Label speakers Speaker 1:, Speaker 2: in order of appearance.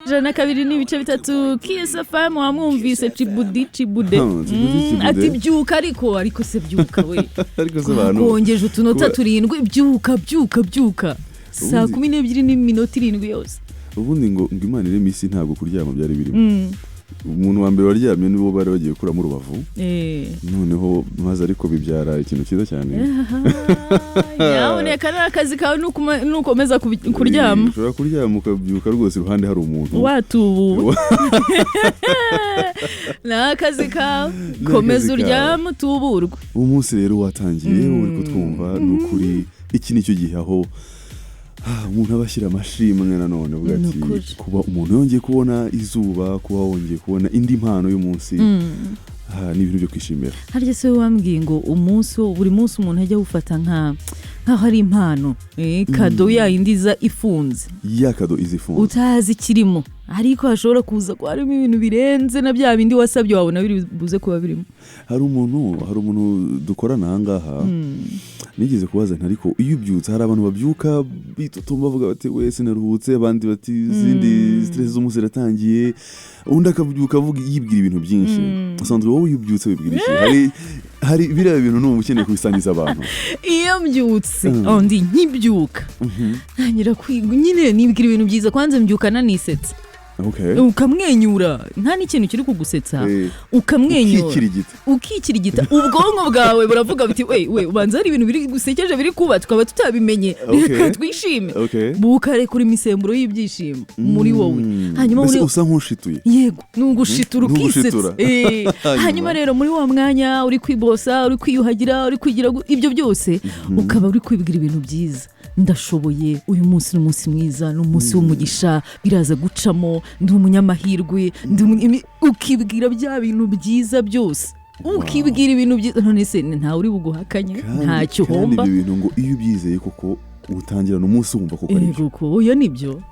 Speaker 1: Jana kabiri n'ibice bitatu Kiss FM wamwumvise Cibude ati byuka ariko se byuka we
Speaker 2: ariko se bantu
Speaker 1: kongeje utunota turindwi byuka saa 12 n'iminota 7 yose
Speaker 2: ubundi ngo Imana ire misi ntabwo kuryama byari birimo umuntu wa mbere waryamye nibo bari bagiye kura mu rubavu noneho maze ariko bibyara ikintu cyiza cyane
Speaker 1: yaboneka n'akazi kawe nukomeza kuryama
Speaker 2: ushobora kuryama ukabyuka rwose iruhande hari umuntu
Speaker 1: watubu n'akazi kawe komeza uryama utuburwe
Speaker 2: umunsi rero watangiye uri kutwumva n'ukuri iki nicyo gihe aho umuntu abashyira amashimwe nanone uvuga ati kuba umuntu yongeye kubona izuba kuba wongeye kubona indi mpano y'umunsi ni ibintu byo kwishimira.
Speaker 1: Harya se wambwiye ngo buri munsi umuntu ajya gufata nka hari impano kado yayindiza ifunze
Speaker 2: ya kado izifunze
Speaker 1: utazi kirimo ariko hashobora kuza ko harimo ibintu birenze na bya bindi wasabye wabona biri buze kuba birimo.
Speaker 2: Hari umuntu dukorana ahangaha nigeze kubaza ariko iyo ubyutse hari abantu babyuka bitotomba bavuga bati wese naruhutse abandi bati izindi stress z'umunsi ratangiye undi akabyuka avuga yibwira ibintu byinshi asanzwe wowe ubyutse wibwira iki hari biriya bintu n'ubu ukeneye kubisangiza abantu
Speaker 1: iyo mbyutse ndi nkibyuka ntangira kwiga nyine nibwira ibintu byiza kwanza mbyukana nisetse ukamwenyura nta n'ikintu kiri kugusetsa ukamwenyura ukikirigita ubwonko bwawe buravuga biti we ubanza hari ibintu biri gusekeje biri kuba tukaba tutabimenye reka twishime bukarekura imisemburo y'ibyishimo muri wowe hanyuma
Speaker 2: usa nk'ushituye
Speaker 1: yego nugushitura ukisetsa hanyuma rero muri wa mwanya uri kwibosa uri kwiyuhagira uri kwigira ibyo byose ukaba uri kwibwira ibintu byiza ndashoboye uyu munsi ni umunsi mwiza ni umunsi w'umugisha biraza gucamo ndi umunyamahirwe ukibwira bya bintu byiza byose ukibwira ibintu byiza none se ntawe uri buguhakanye ntacyo uhomba
Speaker 2: kandi ibyo bintu ngo iyo ubyizeye koko utangira n'umunsi wumva ko ari byo
Speaker 1: oya nibyo